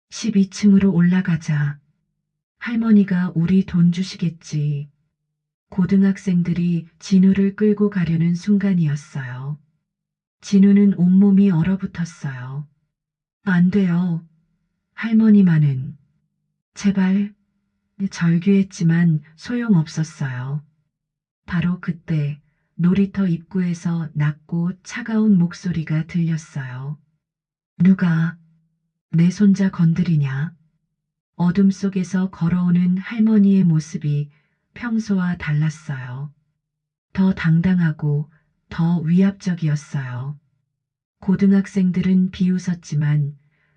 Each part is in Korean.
12층으로 올라가자. 할머니가 우리 돈 주시겠지. 고등학생들이 진우를 끌고 가려는 순간이었어요. 진우는 온몸이 얼어붙었어요. 안 돼요. 할머니만은. 제발. 절규했지만 소용없었어요. 바로 그때 놀이터 입구에서 낮고 차가운 목소리가 들렸어요. 누가 내 손자 건드리냐? 어둠 속에서 걸어오는 할머니의 모습이 평소와 달랐어요. 더 당당하고 더 위압적이었어요. 고등학생들은 비웃었지만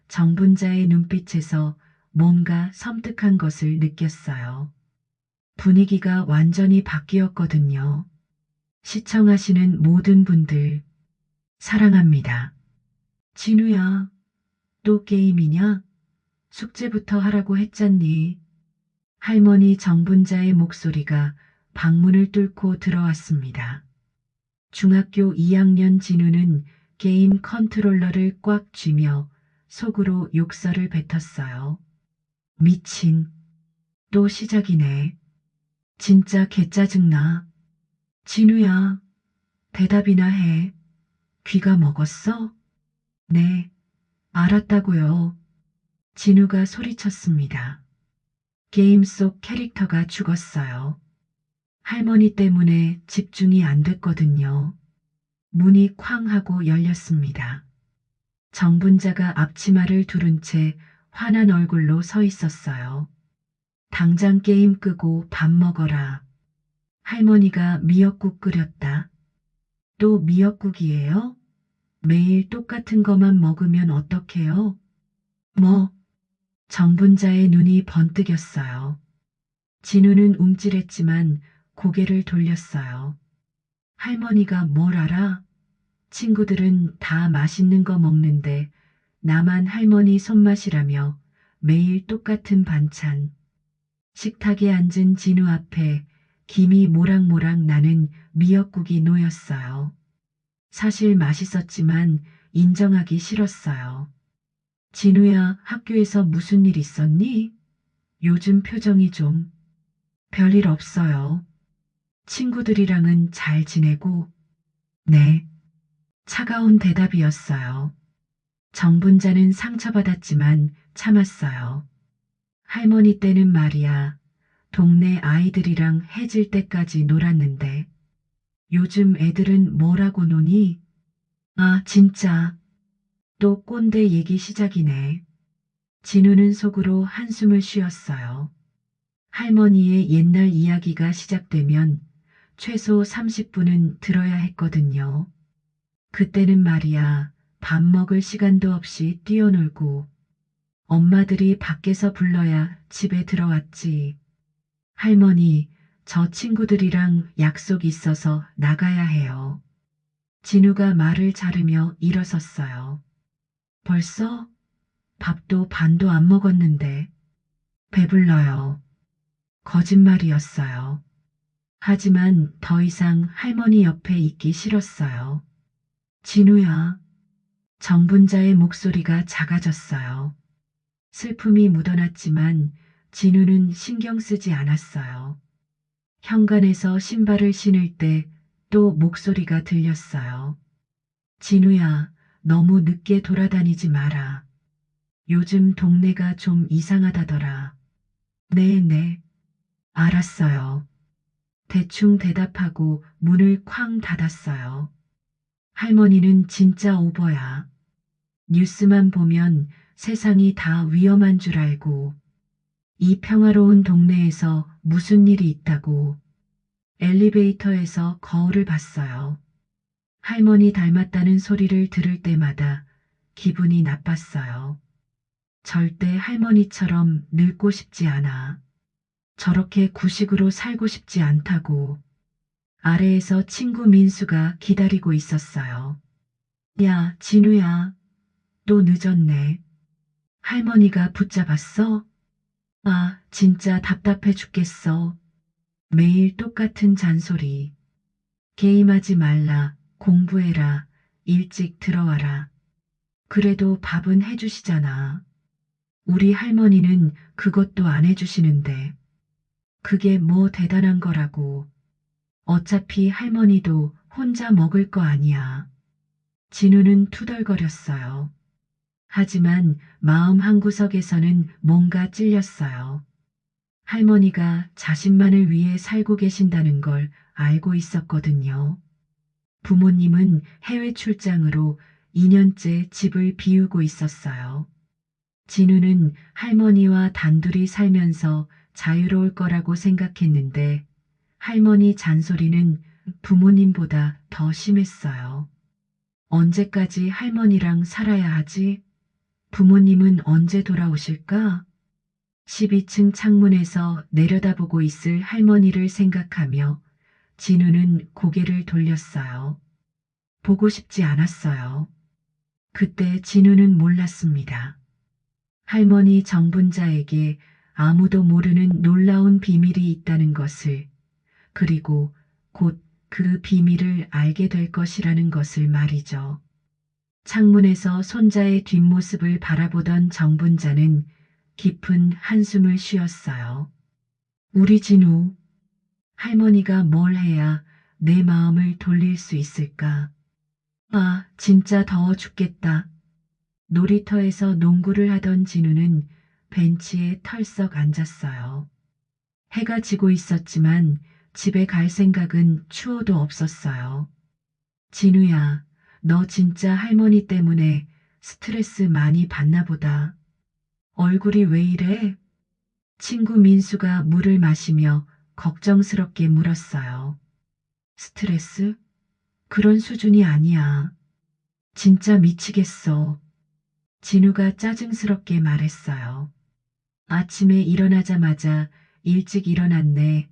정분자의 눈빛에서 뭔가 섬뜩한 것을 느꼈어요. 분위기가 완전히 바뀌었거든요. 시청하시는 모든 분들, 사랑합니다. 진우야, 또 게임이냐? 숙제부터 하라고 했잖니. 할머니 정분자의 목소리가 방문을 뚫고 들어왔습니다. 중학교 2학년 진우는 게임 컨트롤러를 꽉 쥐며 속으로 욕설을 뱉었어요. 미친. 또 시작이네. 진짜 개짜증나. 진우야, 대답이나 해. 귀가 먹었어? 네, 알았다고요. 진우가 소리쳤습니다. 게임 속 캐릭터가 죽었어요. 할머니 때문에 집중이 안 됐거든요. 문이 쾅 하고 열렸습니다. 정분자가 앞치마를 두른 채 화난 얼굴로 서 있었어요. 당장 게임 끄고 밥 먹어라. 할머니가 미역국 끓였다. 또 미역국이에요? 매일 똑같은 것만 먹으면 어떡해요? 뭐? 정분자의 눈이 번뜩였어요. 진우는 움찔했지만 고개를 돌렸어요. 할머니가 뭘 알아? 친구들은 다 맛있는 거 먹는데 나만 할머니 손맛이라며 매일 똑같은 반찬. 식탁에 앉은 진우 앞에 김이 모락모락 나는 미역국이 놓였어요. 사실 맛있었지만 인정하기 싫었어요. 진우야, 학교에서 무슨 일 있었니? 요즘 표정이 좀 별일 없어요. 친구들이랑은 잘 지내고, 네. 차가운 대답이었어요. 정분자는 상처받았지만 참았어요. 할머니 때는 말이야, 동네 아이들이랑 해질 때까지 놀았는데, 요즘 애들은 뭐라고 노니? 아, 진짜. 또 꼰대 얘기 시작이네. 진우는 속으로 한숨을 쉬었어요. 할머니의 옛날 이야기가 시작되면 최소 30분은 들어야 했거든요. 그때는 말이야, 밥 먹을 시간도 없이 뛰어놀고 엄마들이 밖에서 불러야 집에 들어왔지. 할머니, 저 친구들이랑 약속 있어서 나가야 해요. 진우가 말을 자르며 일어섰어요. 벌써? 밥도 반도 안 먹었는데. 배불러요. 거짓말이었어요. 하지만 더 이상 할머니 옆에 있기 싫었어요. 진우야. 정분자의 목소리가 작아졌어요. 슬픔이 묻어났지만 진우는 신경 쓰지 않았어요. 현관에서 신발을 신을 때 또 목소리가 들렸어요. 진우야, 너무 늦게 돌아다니지 마라. 요즘 동네가 좀 이상하다더라. 네. 알았어요. 대충 대답하고 문을 쾅 닫았어요. 할머니는 진짜 오버야. 뉴스만 보면 세상이 다 위험한 줄 알고, 이 평화로운 동네에서 무슨 일이 있다고. 엘리베이터에서 거울을 봤어요. 할머니 닮았다는 소리를 들을 때마다 기분이 나빴어요. 절대 할머니처럼 늙고 싶지 않아. 저렇게 구식으로 살고 싶지 않다고. 아래에서 친구 민수가 기다리고 있었어요. 야, 진우야. 또 늦었네. 할머니가 붙잡았어? 아, 진짜 답답해 죽겠어. 매일 똑같은 잔소리. 게임하지 말라, 공부해라, 일찍 들어와라. 그래도 밥은 해주시잖아. 우리 할머니는 그것도 안 해주시는데 그게 뭐 대단한 거라고. 어차피 할머니도 혼자 먹을 거 아니야. 진우는 투덜거렸어요. 하지만 마음 한구석에서는 뭔가 찔렸어요. 할머니가 자신만을 위해 살고 계신다는 걸 알고 있었거든요. 부모님은 해외 출장으로 2년째 집을 비우고 있었어요. 진우는 할머니와 단둘이 살면서 자유로울 거라고 생각했는데 할머니 잔소리는 부모님보다 더 심했어요. 언제까지 할머니랑 살아야 하지? 부모님은 언제 돌아오실까? 12층 창문에서 내려다보고 있을 할머니를 생각하며 진우는 고개를 돌렸어요. 보고 싶지 않았어요. 그때 진우는 몰랐습니다. 할머니 정분자에게 아무도 모르는 놀라운 비밀이 있다는 것을, 그리고 곧 그 비밀을 알게 될 것이라는 것을 말이죠. 창문에서 손자의 뒷모습을 바라보던 정분자는 깊은 한숨을 쉬었어요. 우리 진우, 할머니가 뭘 해야 내 마음을 돌릴 수 있을까? 아, 진짜 더워 죽겠다. 놀이터에서 농구를 하던 진우는 벤치에 털썩 앉았어요. 해가 지고 있었지만 집에 갈 생각은 추워도 없었어요. 진우야, 너 진짜 할머니 때문에 스트레스 많이 받나 보다. 얼굴이 왜 이래? 친구 민수가 물을 마시며 걱정스럽게 물었어요. 스트레스? 그런 수준이 아니야. 진짜 미치겠어. 진우가 짜증스럽게 말했어요. 아침에 일어나자마자 일찍 일어났네.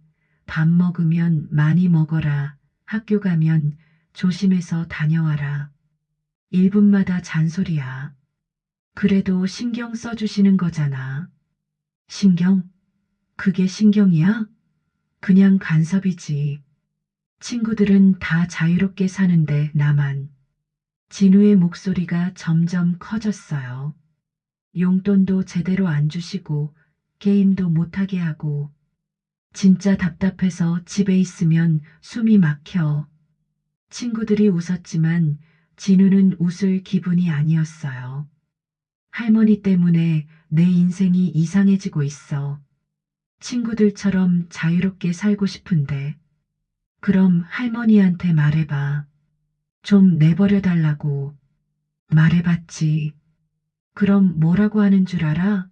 밥 먹으면 많이 먹어라. 학교 가면 조심해서 다녀와라. 1분마다 잔소리야. 그래도 신경 써주시는 거잖아. 신경? 그게 신경이야? 그냥 간섭이지. 친구들은 다 자유롭게 사는데 나만. 진우의 목소리가 점점 커졌어요. 용돈도 제대로 안 주시고 게임도 못하게 하고 진짜 답답해서 집에 있으면 숨이 막혀. 친구들이 웃었지만 진우는 웃을 기분이 아니었어요. 할머니 때문에 내 인생이 이상해지고 있어. 친구들처럼 자유롭게 살고 싶은데. 그럼 할머니한테 말해봐. 좀 내버려 달라고. 말해봤지. 그럼 뭐라고 하는 줄 알아?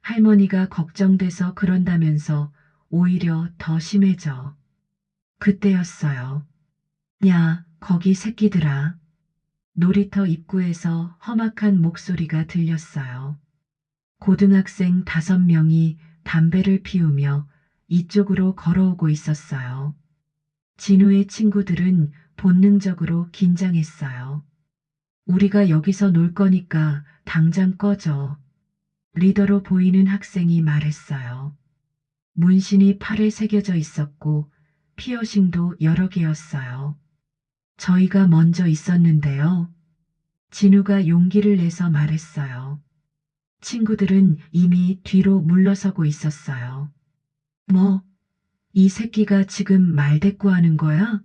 할머니가 걱정돼서 그런다면서 오히려 더 심해져. 그때였어요. 야, 거기 새끼들아. 놀이터 입구에서 험악한 목소리가 들렸어요. 고등학생 5명이 담배를 피우며 이쪽으로 걸어오고 있었어요. 진우의 친구들은 본능적으로 긴장했어요. 우리가 여기서 놀 거니까 당장 꺼져. 리더로 보이는 학생이 말했어요. 문신이 팔에 새겨져 있었고 피어싱도 여러 개였어요. 저희가 먼저 있었는데요. 진우가 용기를 내서 말했어요. 친구들은 이미 뒤로 물러서고 있었어요. 뭐, 이 새끼가 지금 말대꾸하는 거야?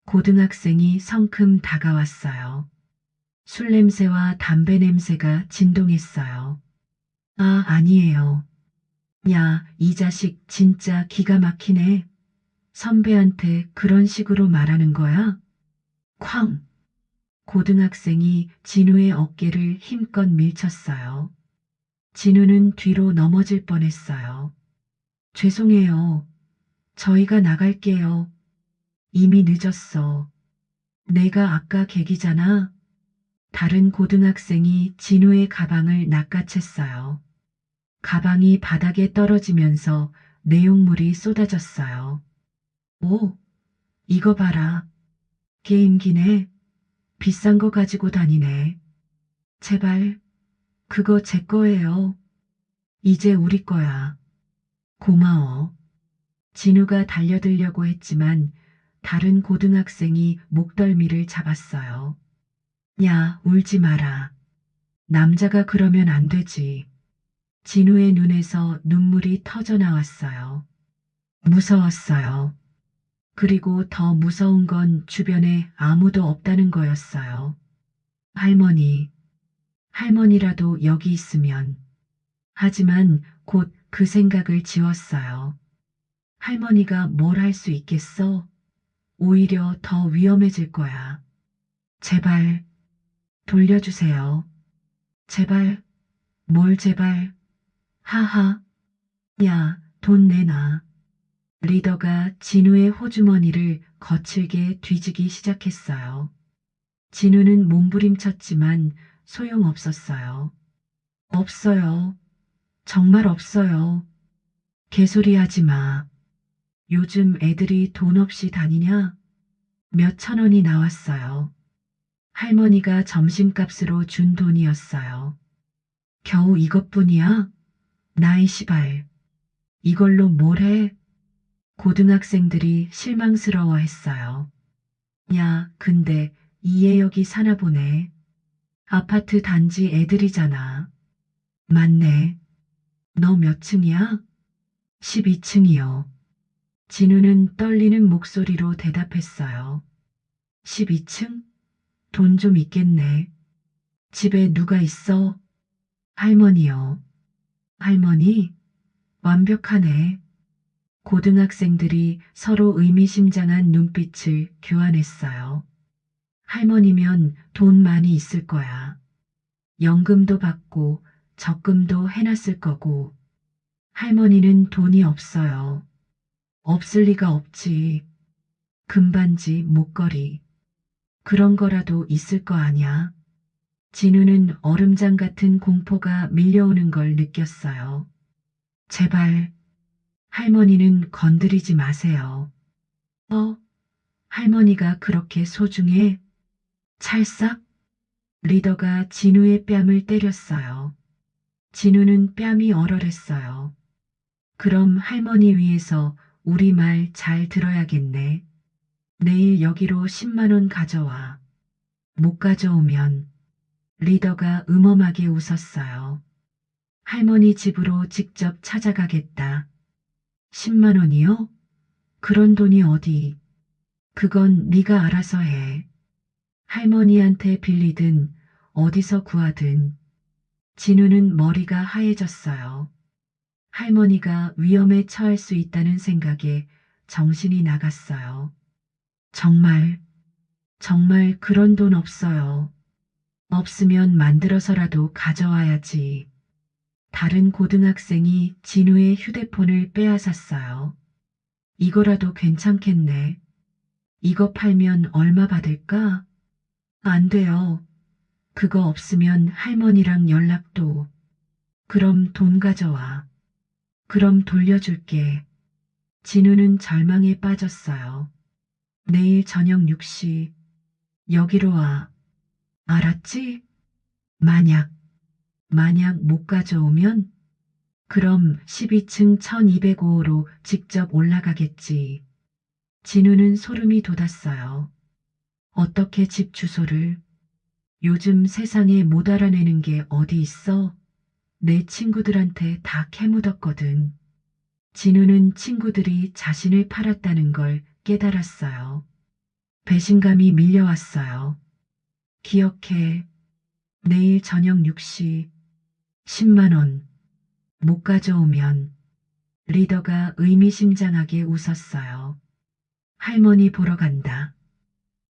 고등학생이 성큼 다가왔어요. 술 냄새와 담배 냄새가 진동했어요. 아, 아니에요. 야, 이 자식 진짜 기가 막히네. 선배한테 그런 식으로 말하는 거야? 쾅! 고등학생이 진우의 어깨를 힘껏 밀쳤어요. 진우는 뒤로 넘어질 뻔했어요. 죄송해요. 저희가 나갈게요. 이미 늦었어. 내가 아까 계기잖아. 다른 고등학생이 진우의 가방을 낚아챘어요. 가방이 바닥에 떨어지면서 내용물이 쏟아졌어요. 오, 이거 봐라. 게임기네. 비싼 거 가지고 다니네. 제발, 그거 제 거예요. 이제 우리 거야. 고마워. 진우가 달려들려고 했지만 다른 고등학생이 목덜미를 잡았어요. 야, 울지 마라. 남자가 그러면 안 되지. 진우의 눈에서 눈물이 터져 나왔어요. 무서웠어요. 그리고 더 무서운 건 주변에 아무도 없다는 거였어요. 할머니, 할머니라도 여기 있으면. 하지만 곧 그 생각을 지웠어요. 할머니가 뭘 할 수 있겠어? 오히려 더 위험해질 거야. 제발, 돌려주세요. 제발, 뭘 제발. 하하. 야, 돈 내놔. 리더가 진우의 호주머니를 거칠게 뒤지기 시작했어요. 진우는 몸부림쳤지만 소용없었어요. 없어요. 정말 없어요. 개소리하지 마. 요즘 애들이 돈 없이 다니냐? 몇 천 원이 나왔어요. 할머니가 점심값으로 준 돈이었어요. 겨우 이것뿐이야? 나이 시발. 이걸로 뭘 해? 고등학생들이 실망스러워 했어요. 야, 근데 이해역이 사나 보네. 아파트 단지 애들이잖아. 맞네. 너 몇 층이야? 12층이요. 진우는 떨리는 목소리로 대답했어요. 12층? 돈 좀 있겠네. 집에 누가 있어? 할머니요. 할머니? 완벽하네. 고등학생들이 서로 의미심장한 눈빛을 교환했어요. 할머니면 돈 많이 있을 거야. 연금도 받고 적금도 해놨을 거고. 할머니는 돈이 없어요. 없을 리가 없지. 금반지, 목걸이. 그런 거라도 있을 거 아냐. 진우는 얼음장 같은 공포가 밀려오는 걸 느꼈어요. 제발, 할머니는 건드리지 마세요. 할머니가 그렇게 소중해? 찰싹? 리더가 진우의 뺨을 때렸어요. 진우는 뺨이 얼얼했어요. 그럼 할머니 위해서 우리 말 잘 들어야겠네. 내일 여기로 10만 원 가져와. 못 가져오면 리더가 음험하게 웃었어요. 할머니 집으로 직접 찾아가겠다. 10만 원이요? 그런 돈이 어디? 그건 네가 알아서 해. 할머니한테 빌리든 어디서 구하든. 진우는 머리가 하얘졌어요. 할머니가 위험에 처할 수 있다는 생각에 정신이 나갔어요. 정말, 정말 그런 돈 없어요. 없으면 만들어서라도 가져와야지. 다른 고등학생이 진우의 휴대폰을 빼앗았어요. 이거라도 괜찮겠네. 이거 팔면 얼마 받을까? 안 돼요. 그거 없으면 할머니랑 연락도. 그럼 돈 가져와. 그럼 돌려줄게. 진우는 절망에 빠졌어요. 내일 저녁 6시 여기로 와. 알았지? 만약 못 가져오면 그럼 12층 1205호로 직접 올라가겠지. 진우는 소름이 돋았어요. 어떻게 집 주소를? 요즘 세상에 못 알아내는 게 어디 있어? 내 친구들한테 다 캐묻었거든. 진우는 친구들이 자신을 팔았다는 걸 깨달았어요. 배신감이 밀려왔어요. 기억해. 내일 저녁 6시 10만 원. 못 가져오면 리더가 의미심장하게 웃었어요. 할머니 보러 간다.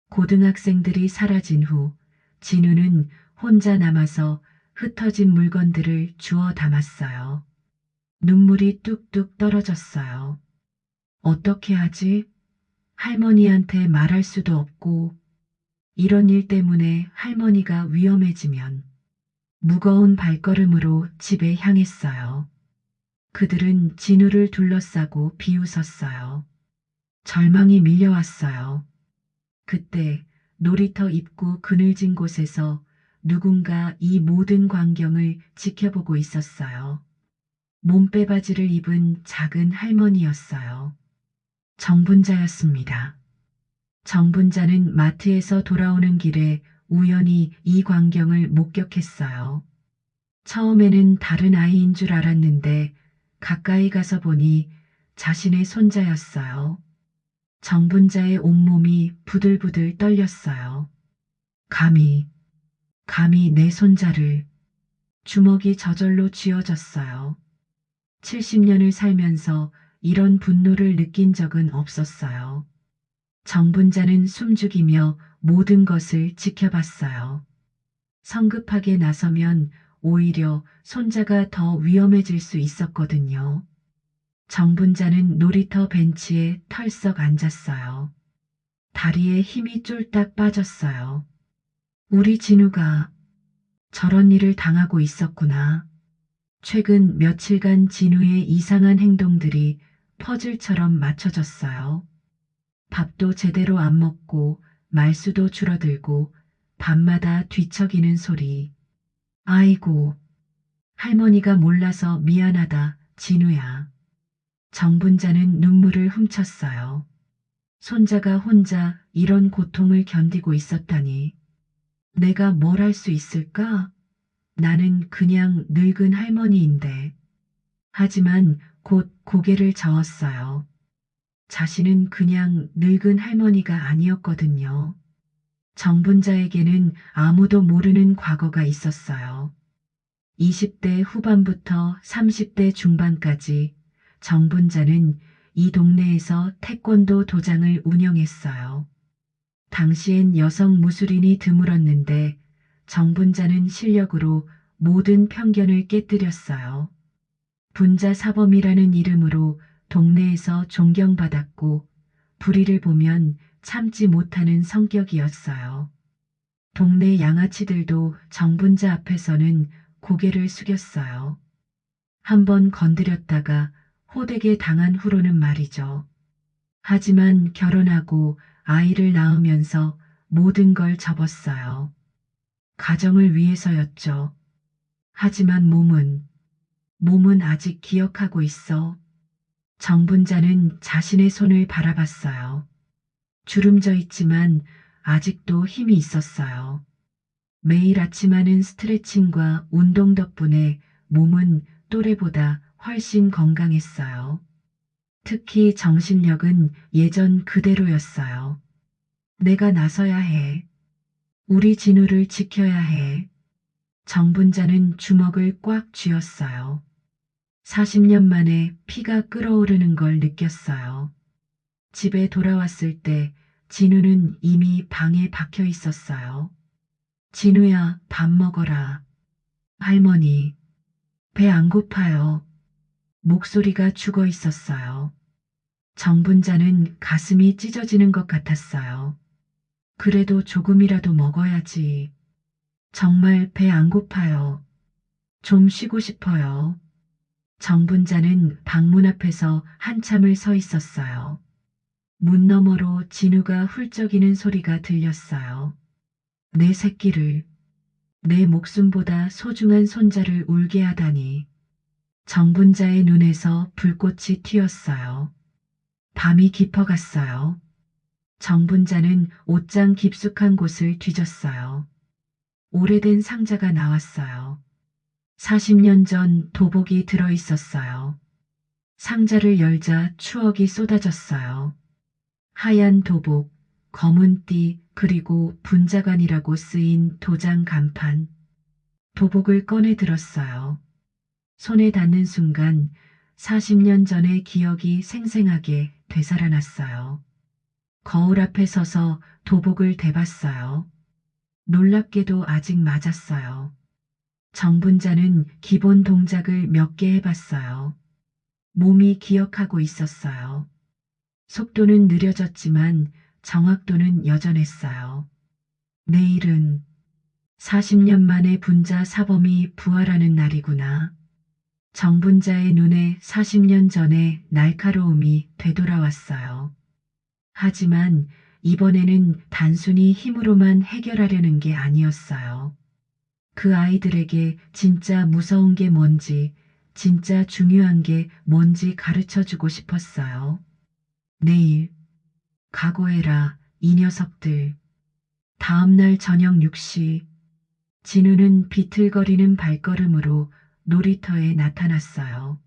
고등학생들이 사라진 후 진우는 혼자 남아서 흩어진 물건들을 주워 담았어요. 눈물이 뚝뚝 떨어졌어요. 어떻게 하지? 할머니한테 말할 수도 없고 이런 일 때문에 할머니가 위험해지면 무거운 발걸음으로 집에 향했어요. 그들은 진우를 둘러싸고 비웃었어요. 절망이 밀려왔어요. 그때 놀이터 입구 그늘진 곳에서 누군가 이 모든 광경을 지켜보고 있었어요. 몸빼바지를 입은 작은 할머니였어요. 정분자였습니다. 정분자는 마트에서 돌아오는 길에 우연히 이 광경을 목격했어요. 처음에는 다른 아이인 줄 알았는데 가까이 가서 보니 자신의 손자였어요. 정분자의 온몸이 부들부들 떨렸어요. 감히, 감히 내 손자를. 주먹이 저절로 쥐어졌어요. 70년을 살면서 이런 분노를 느낀 적은 없었어요. 정분자는 숨죽이며 모든 것을 지켜봤어요. 성급하게 나서면 오히려 손자가 더 위험해질 수 있었거든요. 정분자는 놀이터 벤치에 털썩 앉았어요. 다리에 힘이 쫄딱 빠졌어요. 우리 진우가 저런 일을 당하고 있었구나. 최근 며칠간 진우의 이상한 행동들이 퍼즐처럼 맞춰졌어요. 밥도 제대로 안 먹고 말수도 줄어들고 밤마다 뒤척이는 소리. 아이고, 할머니가 몰라서 미안하다, 진우야. 정분자는 눈물을 훔쳤어요. 손자가 혼자 이런 고통을 견디고 있었다니. 내가 뭘 할 수 있을까? 나는 그냥 늙은 할머니인데. 하지만 곧 고개를 저었어요. 자신은 그냥 늙은 할머니가 아니었거든요. 정분자에게는 아무도 모르는 과거가 있었어요. 20대 후반부터 30대 중반까지 정분자는 이 동네에서 태권도 도장을 운영했어요. 당시엔 여성 무술인이 드물었는데 정분자는 실력으로 모든 편견을 깨뜨렸어요. 분자사범이라는 이름으로 동네에서 존경받았고 불의를 보면 참지 못하는 성격이었어요. 동네 양아치들도 정분자 앞에서는 고개를 숙였어요. 한번 건드렸다가 호되게 당한 후로는 말이죠. 하지만 결혼하고 아이를 낳으면서 모든 걸 접었어요. 가정을 위해서였죠. 하지만 몸은 아직 기억하고 있어. 정분자는 자신의 손을 바라봤어요. 주름져 있지만 아직도 힘이 있었어요. 매일 아침 하는 스트레칭과 운동 덕분에 몸은 또래보다 훨씬 건강했어요. 특히 정신력은 예전 그대로였어요. 내가 나서야 해. 우리 진우를 지켜야 해. 정분자는 주먹을 꽉 쥐었어요. 40년 만에 피가 끓어오르는 걸 느꼈어요. 집에 돌아왔을 때 진우는 이미 방에 박혀 있었어요. 진우야, 밥 먹어라. 할머니, 배 안 고파요. 목소리가 죽어 있었어요. 정분자는 가슴이 찢어지는 것 같았어요. 그래도 조금이라도 먹어야지. 정말 배 안 고파요. 좀 쉬고 싶어요. 정분자는 방문 앞에서 한참을 서 있었어요. 문 너머로 진우가 훌쩍이는 소리가 들렸어요. 내 새끼를, 내 목숨보다 소중한 손자를 울게 하다니. 정분자의 눈에서 불꽃이 튀었어요. 밤이 깊어갔어요. 정분자는 옷장 깊숙한 곳을 뒤졌어요. 오래된 상자가 나왔어요. 40년 전 도복이 들어 있었어요. 상자를 열자 추억이 쏟아졌어요. 하얀 도복, 검은 띠, 그리고 분자관이라고 쓰인 도장 간판. 도복을 꺼내 들었어요. 손에 닿는 순간 40년 전의 기억이 생생하게 되살아났어요. 거울 앞에 서서 도복을 대봤어요. 놀랍게도 아직 맞았어요. 정분자는 기본 동작을 몇 개 해봤어요. 몸이 기억하고 있었어요. 속도는 느려졌지만 정확도는 여전했어요. 내일은 40년 만에 분자 사범이 부활하는 날이구나. 정분자의 눈에 40년 전의 날카로움이 되돌아왔어요. 하지만 이번에는 단순히 힘으로만 해결하려는 게 아니었어요. 그 아이들에게 진짜 무서운 게 뭔지, 진짜 중요한 게 뭔지 가르쳐 주고 싶었어요. 내일, 각오해라, 이 녀석들. 다음날 저녁 6시, 진우는 비틀거리는 발걸음으로 놀이터에 나타났어요.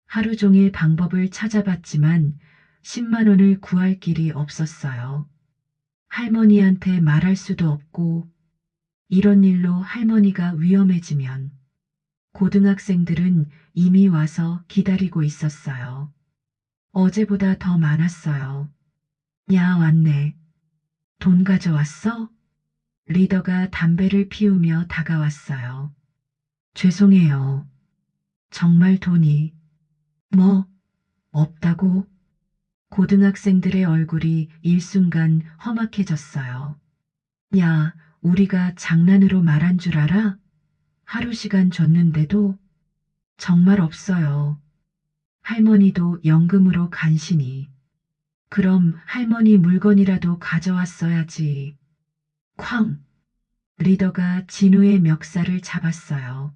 하루 종일 방법을 찾아봤지만 10만 원을 구할 길이 없었어요. 할머니한테 말할 수도 없고 이런 일로 할머니가 위험해지면 고등학생들은 이미 와서 기다리고 있었어요. 어제보다 더 많았어요. 야, 왔네. 돈 가져왔어? 리더가 담배를 피우며 다가왔어요. 죄송해요. 정말 돈이 뭐 없다고? 고등학생들의 얼굴이 일순간 험악해졌어요. 야, 우리가 장난으로 말한 줄 알아? 하루 시간 줬는데도 정말 없어요. 할머니도 연금으로 간신히. 그럼 할머니 물건이라도 가져왔어야지. 쾅! 리더가 진우의 멱살을 잡았어요.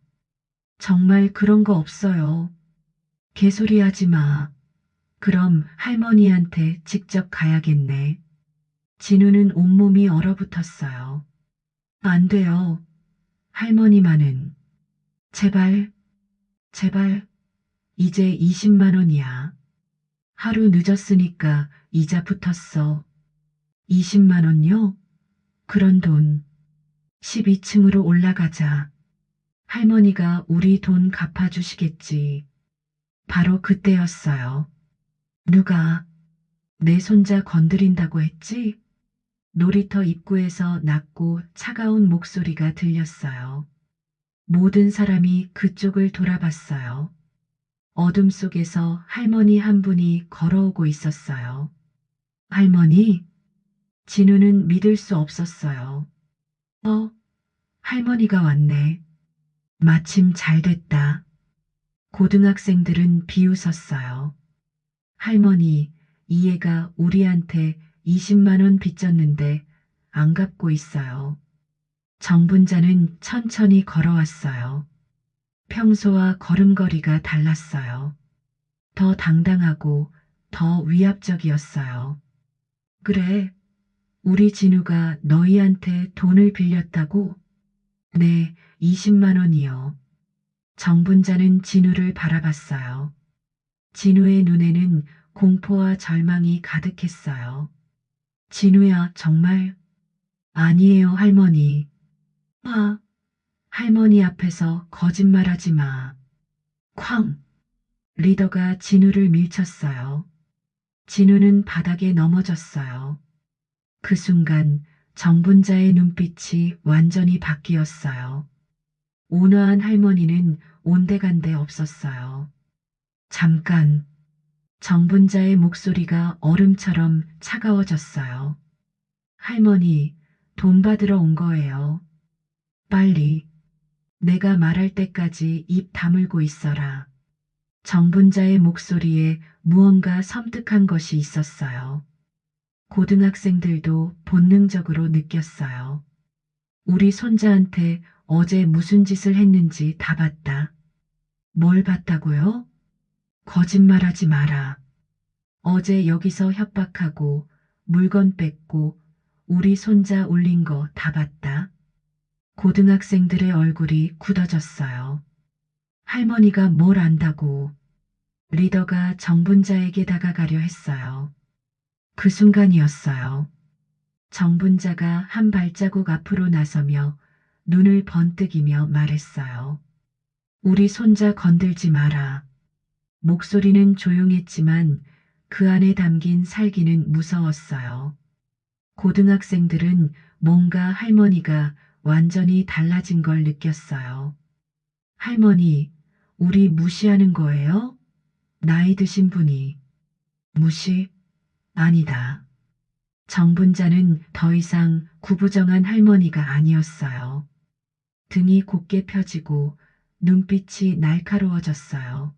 정말 그런 거 없어요. 개소리하지 마. 그럼 할머니한테 직접 가야겠네. 진우는 온몸이 얼어붙었어요. 안 돼요. 할머니만은. 제발, 제발, 이제 20만 원이야. 하루 늦었으니까 이자 붙었어. 20만 원요? 그런 돈. 12층으로 올라가자. 할머니가 우리 돈 갚아주시겠지. 바로 그때였어요. 누가 내 손자 건드린다고 했지? 놀이터 입구에서 낮고 차가운 목소리가 들렸어요. 모든 사람이 그쪽을 돌아봤어요. 어둠 속에서 할머니 한 분이 걸어오고 있었어요. 할머니? 진우는 믿을 수 없었어요. 할머니가 왔네. 마침 잘 됐다. 고등학생들은 비웃었어요. 할머니, 이 애가 우리한테 20만 원 빚졌는데 안 갚고 있어요. 정분자는 천천히 걸어왔어요. 평소와 걸음걸이가 달랐어요. 더 당당하고 더 위압적이었어요. 그래, 우리 진우가 너희한테 돈을 빌렸다고? 네, 20만 원이요. 정분자는 진우를 바라봤어요. 진우의 눈에는 공포와 절망이 가득했어요. 진우야, 정말? 아니에요, 할머니. 아, 할머니 앞에서 거짓말하지 마. 쾅! 리더가 진우를 밀쳤어요. 진우는 바닥에 넘어졌어요. 그 순간 정분자의 눈빛이 완전히 바뀌었어요. 온화한 할머니는 온데간데 없었어요. 잠깐, 정분자의 목소리가 얼음처럼 차가워졌어요. 할머니, 돈 받으러 온 거예요. 빨리. 내가 말할 때까지 입 다물고 있어라. 정분자의 목소리에 무언가 섬뜩한 것이 있었어요. 고등학생들도 본능적으로 느꼈어요. 우리 손자한테 어제 무슨 짓을 했는지 다 봤다. 뭘 봤다고요? 거짓말하지 마라. 어제 여기서 협박하고 물건 뺏고 우리 손자 울린 거 다 봤다. 고등학생들의 얼굴이 굳어졌어요. 할머니가 뭘 안다고. 리더가 정분자에게 다가가려 했어요. 그 순간이었어요. 정분자가 한 발자국 앞으로 나서며 눈을 번뜩이며 말했어요. 우리 손자 건들지 마라. 목소리는 조용했지만 그 안에 담긴 살기는 무서웠어요. 고등학생들은 뭔가 할머니가 완전히 달라진 걸 느꼈어요. 할머니, 우리 무시하는 거예요? 나이 드신 분이. 무시? 아니다. 정분자는 더 이상 구부정한 할머니가 아니었어요. 등이 곧게 펴지고 눈빛이 날카로워졌어요.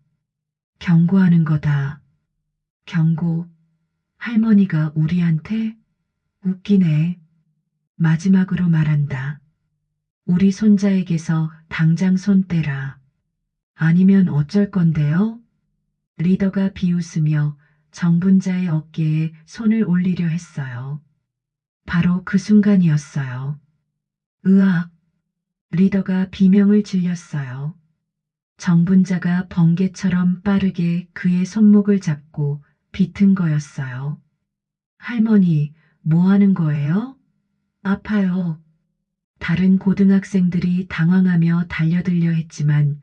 경고하는 거다. 경고. 할머니가 우리한테? 웃기네. 마지막으로 말한다. 우리 손자에게서 당장 손 떼라. 아니면 어쩔 건데요? 리더가 비웃으며 정분자의 어깨에 손을 올리려 했어요. 바로 그 순간이었어요. 으악! 리더가 비명을 질렀어요. 정분자가 번개처럼 빠르게 그의 손목을 잡고 비튼 거였어요. 할머니, 뭐 하는 거예요? 아파요. 다른 고등학생들이 당황하며 달려들려 했지만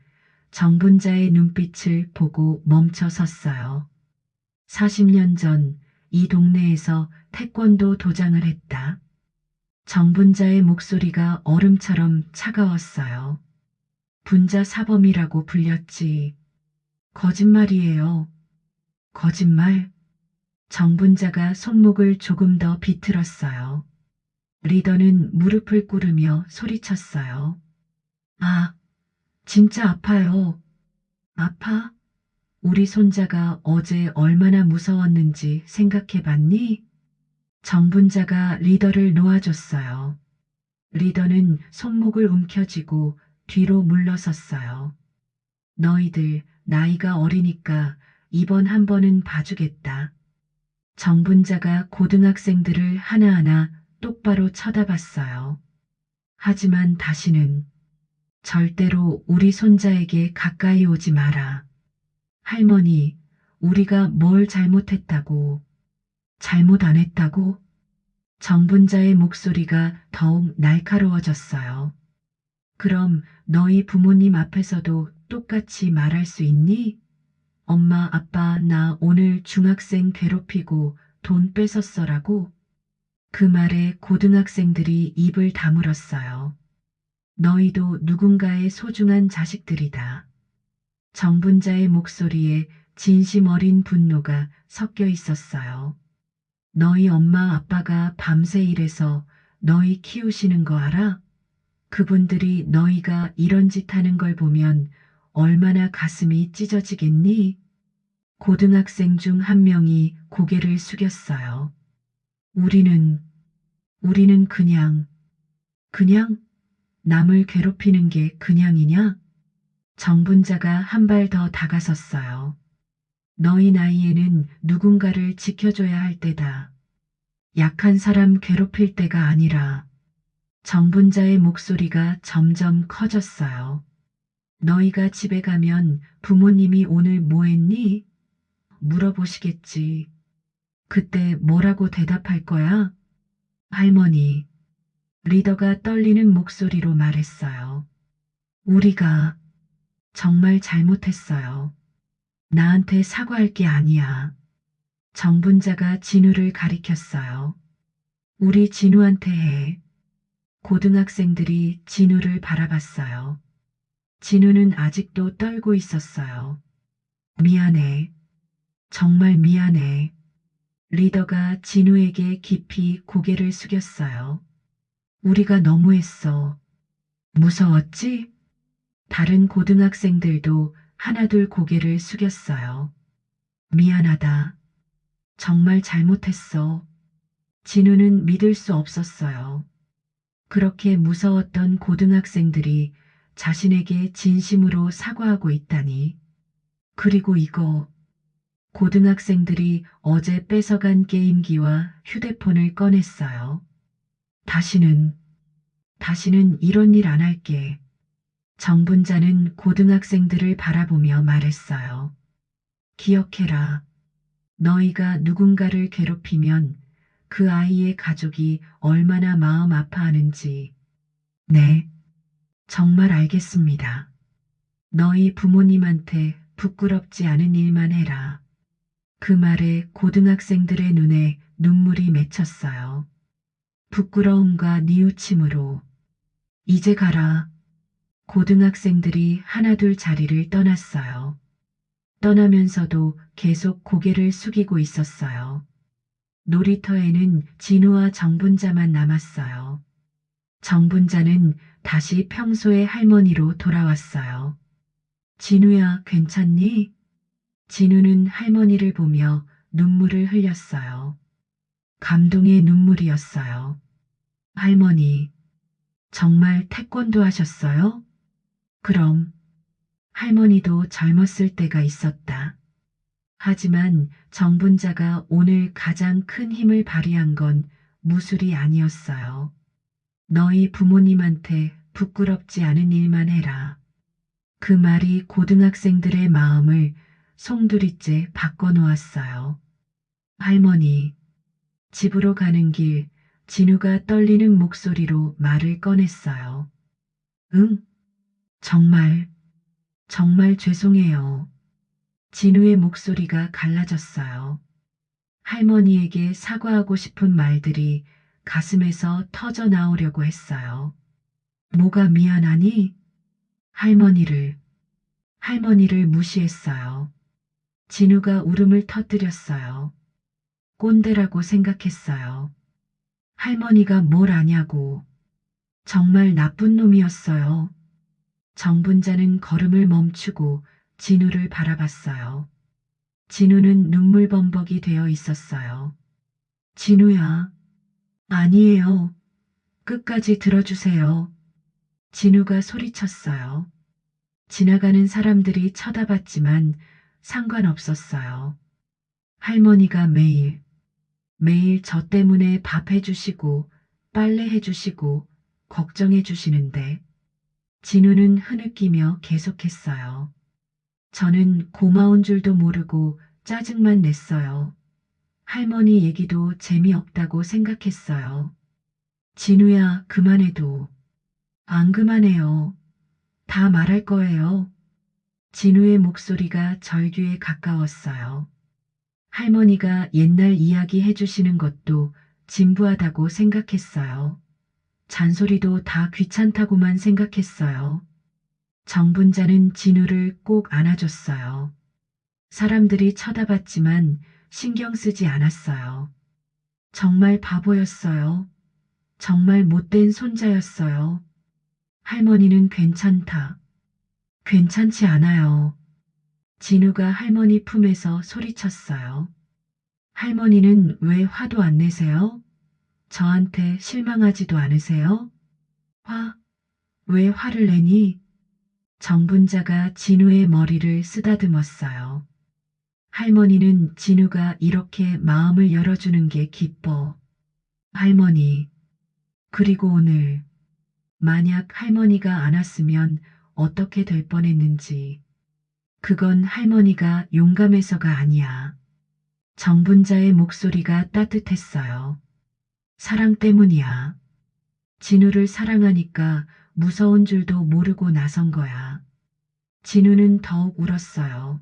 정분자의 눈빛을 보고 멈춰 섰어요. 40년 전 이 동네에서 태권도 도장을 했다. 정분자의 목소리가 얼음처럼 차가웠어요. 분자 사범이라고 불렸지. 거짓말이에요. 거짓말. 정분자가 손목을 조금 더 비틀었어요. 리더는 무릎을 꿇으며 소리쳤어요. 아, 진짜 아파요. 아파? 우리 손자가 어제 얼마나 무서웠는지 생각해 봤니? 정분자가 리더를 놓아줬어요. 리더는 손목을 움켜쥐고 뒤로 물러섰어요. 너희들 나이가 어리니까 이번 한 번은 봐주겠다. 정분자가 고등학생들을 하나하나 똑바로 쳐다봤어요. 하지만 다시는 절대로 우리 손자에게 가까이 오지 마라. 할머니, 우리가 뭘 잘못했다고, 잘못 안 했다고? 정분자의 목소리가 더욱 날카로워졌어요. 그럼 너희 부모님 앞에서도 똑같이 말할 수 있니? 엄마, 아빠, 나 오늘 중학생 괴롭히고 돈 뺏었어라고? 그 말에 고등학생들이 입을 다물었어요. 너희도 누군가의 소중한 자식들이다. 정분자의 목소리에 진심 어린 분노가 섞여 있었어요. 너희 엄마 아빠가 밤새 일해서 너희 키우시는 거 알아? 그분들이 너희가 이런 짓 하는 걸 보면 얼마나 가슴이 찢어지겠니? 고등학생 중 한 명이 고개를 숙였어요. 우리는, 우리는 그냥 남을 괴롭히는 게 그냥이냐? 정분자가 한 발 더 다가섰어요. 너희 나이에는 누군가를 지켜줘야 할 때다. 약한 사람 괴롭힐 때가 아니라. 정분자의 목소리가 점점 커졌어요. 너희가 집에 가면 부모님이 오늘 뭐 했니? 물어보시겠지. 그때 뭐라고 대답할 거야? 할머니. 리더가 떨리는 목소리로 말했어요. 우리가 정말 잘못했어요. 나한테 사과할 게 아니야. 정분자가 진우를 가리켰어요. 우리 진우한테 해. 고등학생들이 진우를 바라봤어요. 진우는 아직도 떨고 있었어요. 미안해. 정말 미안해. 리더가 진우에게 깊이 고개를 숙였어요. 우리가 너무했어. 무서웠지? 다른 고등학생들도 하나둘 고개를 숙였어요. 미안하다. 정말 잘못했어. 진우는 믿을 수 없었어요. 그렇게 무서웠던 고등학생들이 자신에게 진심으로 사과하고 있다니. 그리고 이거, 고등학생들이 어제 뺏어간 게임기와 휴대폰을 꺼냈어요. 다시는 이런 일 안 할게. 정분자는 고등학생들을 바라보며 말했어요. 기억해라. 너희가 누군가를 괴롭히면 그 아이의 가족이 얼마나 마음 아파하는지. 네, 정말 알겠습니다. 너희 부모님한테 부끄럽지 않은 일만 해라. 그 말에 고등학생들의 눈에 눈물이 맺혔어요. 부끄러움과 뉘우침으로. 이제 가라. 고등학생들이 하나둘 자리를 떠났어요. 떠나면서도 계속 고개를 숙이고 있었어요. 놀이터에는 진우와 정분자만 남았어요. 정분자는 다시 평소의 할머니로 돌아왔어요. 진우야, 괜찮니? 진우는 할머니를 보며 눈물을 흘렸어요. 감동의 눈물이었어요. 할머니, 정말 태권도 하셨어요? 그럼, 할머니도 젊었을 때가 있었다. 하지만 정분자가 오늘 가장 큰 힘을 발휘한 건 무술이 아니었어요. 너희 부모님한테 부끄럽지 않은 일만 해라. 그 말이 고등학생들의 마음을 송두리째 바꿔놓았어요. 할머니, 집으로 가는 길, 진우가 떨리는 목소리로 말을 꺼냈어요. 응, 정말, 정말 죄송해요. 진우의 목소리가 갈라졌어요. 할머니에게 사과하고 싶은 말들이 가슴에서 터져 나오려고 했어요. 뭐가 미안하니? 할머니를, 할머니를 무시했어요. 진우가 울음을 터뜨렸어요. 꼰대라고 생각했어요. 할머니가 뭘 아냐고. 정말 나쁜 놈이었어요. 정분자는 걸음을 멈추고 진우를 바라봤어요. 진우는 눈물범벅이 되어 있었어요. 진우야. 아니에요. 끝까지 들어주세요. 진우가 소리쳤어요. 지나가는 사람들이 쳐다봤지만 상관없었어요. 할머니가 매일, 매일 저 때문에 밥 해주시고 빨래 해주시고 걱정해 주시는데 진우는 흐느끼며 계속했어요. 저는 고마운 줄도 모르고 짜증만 냈어요. 할머니 얘기도 재미없다고 생각했어요. 진우야, 그만해도. 안 그만해요. 다 말할 거예요. 진우의 목소리가 절규에 가까웠어요. 할머니가 옛날 이야기 해주시는 것도 진부하다고 생각했어요. 잔소리도 다 귀찮다고만 생각했어요. 정분자는 진우를 꼭 안아줬어요. 사람들이 쳐다봤지만 신경 쓰지 않았어요. 정말 바보였어요. 정말 못된 손자였어요. 할머니는 괜찮다. 괜찮지 않아요. 진우가 할머니 품에서 소리쳤어요. 할머니는 왜 화도 안 내세요? 저한테 실망하지도 않으세요? 왜 화를 내니? 정분자가 진우의 머리를 쓰다듬었어요. 할머니는 진우가 이렇게 마음을 열어주는 게 기뻐. 할머니, 그리고 오늘, 만약 할머니가 안 왔으면 어떻게 될 뻔했는지. 그건 할머니가 용감해서가 아니야. 정분자의 목소리가 따뜻했어요. 사랑 때문이야. 진우를 사랑하니까 무서운 줄도 모르고 나선 거야. 진우는 더욱 울었어요.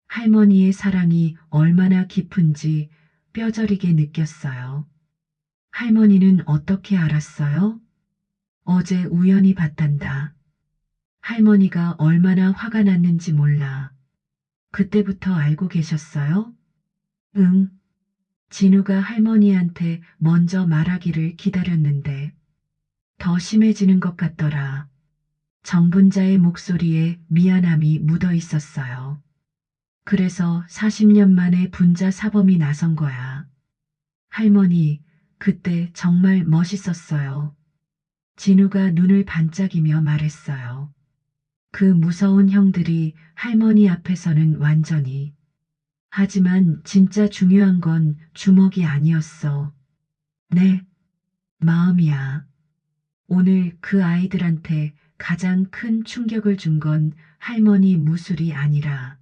할머니의 사랑이 얼마나 깊은지 뼈저리게 느꼈어요. 할머니는 어떻게 알았어요? 어제 우연히 봤단다. 할머니가 얼마나 화가 났는지 몰라. 그때부터 알고 계셨어요? 응. 진우가 할머니한테 먼저 말하기를 기다렸는데 더 심해지는 것 같더라. 정분자의 목소리에 미안함이 묻어 있었어요. 그래서 40년 만에 분자 사범이 나선 거야. 할머니, 그때 정말 멋있었어요. 진우가 눈을 반짝이며 말했어요. 그 무서운 형들이 할머니 앞에서는 완전히. 하지만 진짜 중요한 건 주먹이 아니었어. 네, 마음이야. 오늘 그 아이들한테 가장 큰 충격을 준 건 할머니 무술이 아니라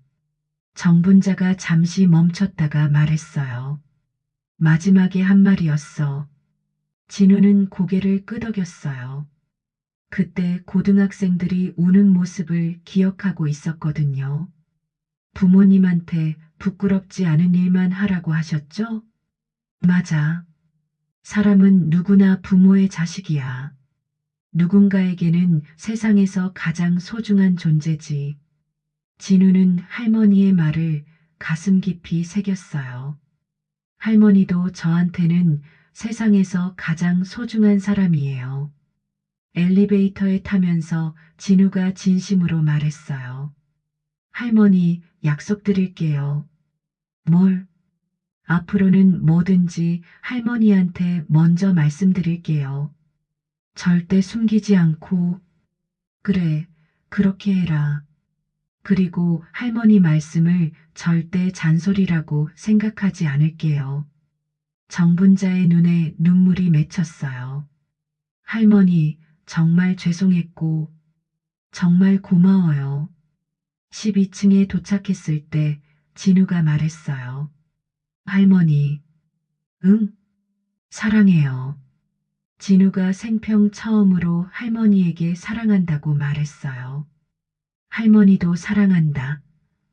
정분자가 잠시 멈췄다가 말했어요. 마지막에 한 말이었어. 진우는 고개를 끄덕였어요. 그때 고등학생들이 우는 모습을 기억하고 있었거든요. 부모님한테 부끄럽지 않은 일만 하라고 하셨죠? 맞아. 사람은 누구나 부모의 자식이야. 누군가에게는 세상에서 가장 소중한 존재지. 진우는 할머니의 말을 가슴 깊이 새겼어요. 할머니도 저한테는 세상에서 가장 소중한 사람이에요. 엘리베이터에 타면서 진우가 진심으로 말했어요. 할머니, 약속드릴게요. 뭘? 앞으로는 뭐든지 할머니한테 먼저 말씀드릴게요. 절대 숨기지 않고. 그래, 그렇게 해라. 그리고 할머니 말씀을 절대 잔소리라고 생각하지 않을게요. 정분자의 눈에 눈물이 맺혔어요. 할머니, 정말 죄송했고, 정말 고마워요. 12층에 도착했을 때 진우가 말했어요. 할머니, 응, 사랑해요. 진우가 생평 처음으로 할머니에게 사랑한다고 말했어요. 할머니도 사랑한다.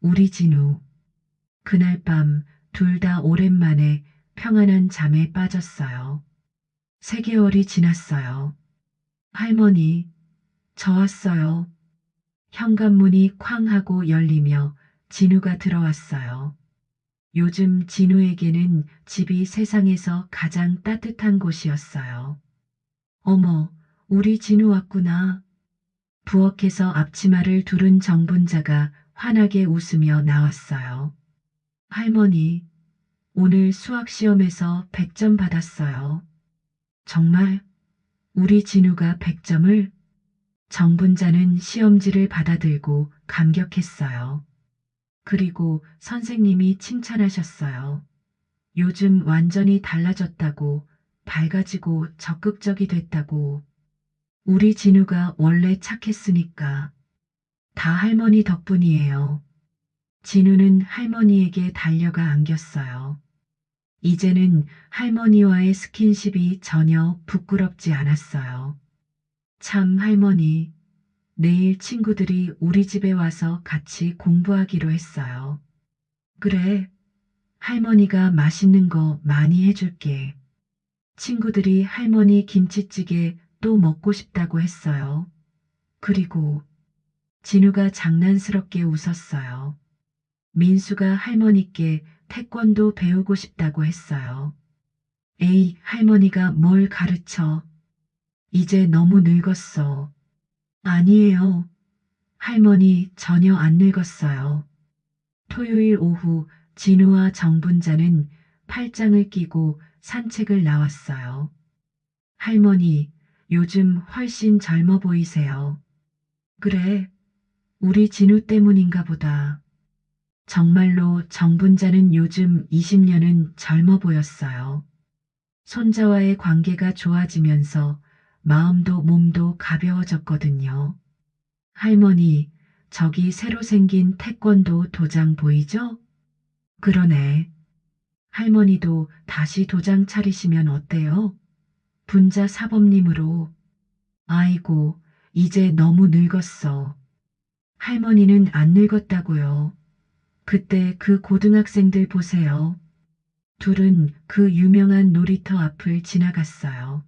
우리 진우. 그날 밤 둘 다 오랜만에 평안한 잠에 빠졌어요. 3개월이 지났어요. 할머니, 저 왔어요. 현관문이 쾅 하고 열리며 진우가 들어왔어요. 요즘 진우에게는 집이 세상에서 가장 따뜻한 곳이었어요. 어머, 우리 진우 왔구나. 부엌에서 앞치마를 두른 정분자가 환하게 웃으며 나왔어요. 할머니, 오늘 수학 시험에서 100점 받았어요. 정말? 우리 진우가 100점을? 정분자는 시험지를 받아들고 감격했어요. 그리고 선생님이 칭찬하셨어요. 요즘 완전히 달라졌다고, 밝아지고 적극적이 됐다고. 우리 진우가 원래 착했으니까. 다 할머니 덕분이에요. 진우는 할머니에게 달려가 안겼어요. 이제는 할머니와의 스킨십이 전혀 부끄럽지 않았어요. 참 할머니, 내일 친구들이 우리 집에 와서 같이 공부하기로 했어요. 그래, 할머니가 맛있는 거 많이 해줄게. 친구들이 할머니 김치찌개 또 먹고 싶다고 했어요. 그리고 진우가 장난스럽게 웃었어요. 민수가 할머니께 태권도 배우고 싶다고 했어요. 에이, 할머니가 뭘 가르쳐. 이제 너무 늙었어. 아니에요. 할머니 전혀 안 늙었어요. 토요일 오후 진우와 정분자는 팔짱을 끼고 산책을 나왔어요. 할머니, 요즘 훨씬 젊어 보이세요. 그래, 우리 진우 때문인가 보다. 정말로 정분자는 요즘 20년은 젊어 보였어요. 손자와의 관계가 좋아지면서 마음도 몸도 가벼워졌거든요. 할머니, 저기 새로 생긴 태권도 도장 보이죠? 그러네. 할머니도 다시 도장 차리시면 어때요? 분자 사범님으로. 아이고, 이제 너무 늙었어. 할머니는 안 늙었다고요. 그때 그 고등학생들 보세요. 둘은 그 유명한 놀이터 앞을 지나갔어요.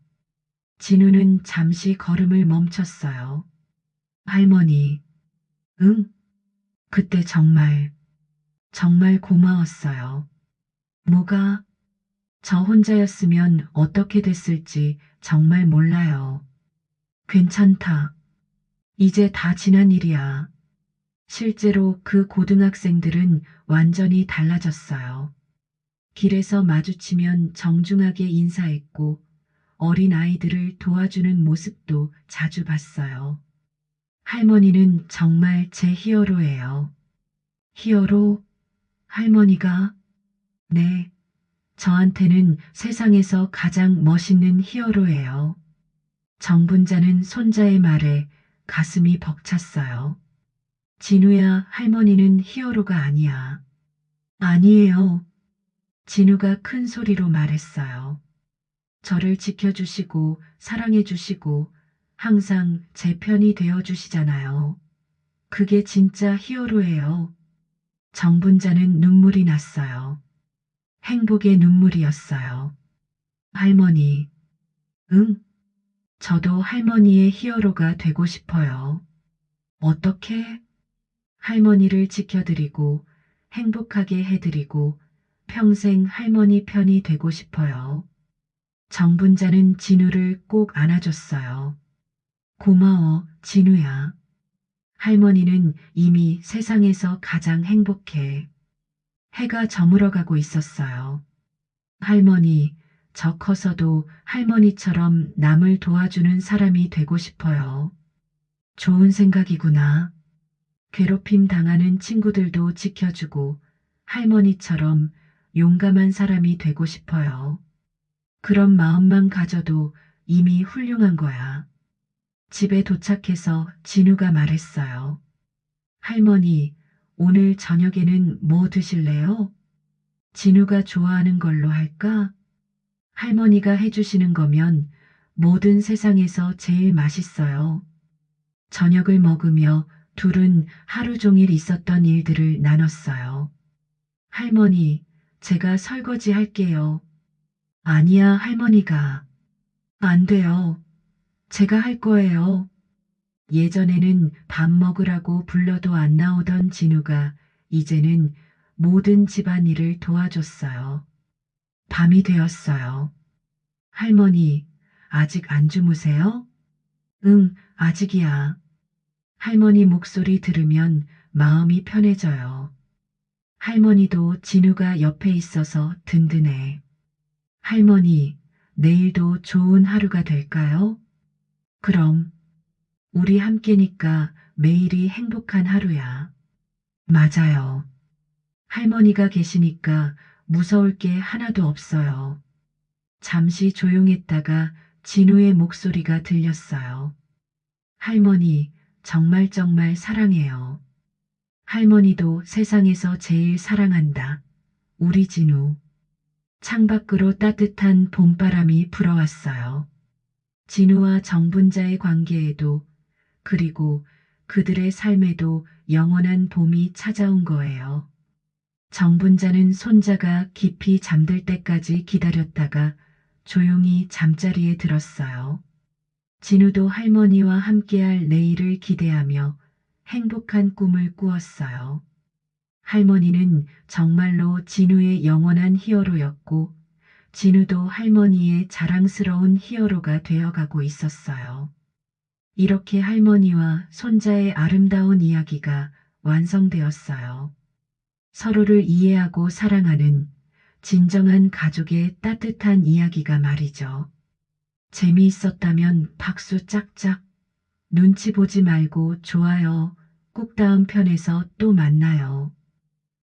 진우는 잠시 걸음을 멈췄어요. 할머니, 응? 그때 정말, 정말 고마웠어요. 뭐가? 저 혼자였으면 어떻게 됐을지 정말 몰라요. 괜찮다. 이제 다 지난 일이야. 실제로 그 고등학생들은 완전히 달라졌어요. 길에서 마주치면 정중하게 인사했고 어린 아이들을 도와주는 모습도 자주 봤어요. 할머니는 정말 제 히어로예요. 히어로? 할머니가? 네, 저한테는 세상에서 가장 멋있는 히어로예요. 정분자는 손자의 말에 가슴이 벅찼어요. 진우야, 할머니는 히어로가 아니야. 아니에요. 진우가 큰 소리로 말했어요. 저를 지켜주시고 사랑해주시고 항상 제 편이 되어주시잖아요. 그게 진짜 히어로예요. 정분자는 눈물이 났어요. 행복의 눈물이었어요. 할머니, 응? 저도 할머니의 히어로가 되고 싶어요. 어떻게? 할머니를 지켜드리고 행복하게 해드리고 평생 할머니 편이 되고 싶어요. 정분자는 진우를 꼭 안아줬어요. 고마워, 진우야. 할머니는 이미 세상에서 가장 행복해. 해가 저물어가고 있었어요. 할머니, 저 커서도 할머니처럼 남을 도와주는 사람이 되고 싶어요. 좋은 생각이구나. 괴롭힘 당하는 친구들도 지켜주고 할머니처럼 용감한 사람이 되고 싶어요. 그런 마음만 가져도 이미 훌륭한 거야. 집에 도착해서 진우가 말했어요. 할머니, 오늘 저녁에는 뭐 드실래요? 진우가 좋아하는 걸로 할까? 할머니가 해주시는 거면 뭐든 세상에서 제일 맛있어요. 저녁을 먹으며 둘은 하루 종일 있었던 일들을 나눴어요. 할머니, 제가 설거지 할게요. 아니야, 할머니가. 안 돼요. 제가 할 거예요. 예전에는 밥 먹으라고 불러도 안 나오던 진우가 이제는 모든 집안일을 도와줬어요. 밤이 되었어요. 할머니, 아직 안 주무세요? 응, 아직이야. 할머니 목소리 들으면 마음이 편해져요. 할머니도 진우가 옆에 있어서 든든해. 할머니, 내일도 좋은 하루가 될까요? 그럼, 우리 함께니까 매일이 행복한 하루야. 맞아요. 할머니가 계시니까 무서울 게 하나도 없어요. 잠시 조용했다가 진우의 목소리가 들렸어요. 할머니, 정말 정말 사랑해요. 할머니도 세상에서 제일 사랑한다. 우리 진우. 창밖으로 따뜻한 봄바람이 불어왔어요. 진우와 정분자의 관계에도 그리고 그들의 삶에도 영원한 봄이 찾아온 거예요. 정분자는 손자가 깊이 잠들 때까지 기다렸다가 조용히 잠자리에 들었어요. 진우도 할머니와 함께할 내일을 기대하며 행복한 꿈을 꾸었어요. 할머니는 정말로 진우의 영원한 히어로였고 진우도 할머니의 자랑스러운 히어로가 되어가고 있었어요. 이렇게 할머니와 손자의 아름다운 이야기가 완성되었어요. 서로를 이해하고 사랑하는 진정한 가족의 따뜻한 이야기가 말이죠. 재미있었다면 박수 짝짝, 눈치 보지 말고 좋아요. 꼭 다음 편에서 또 만나요.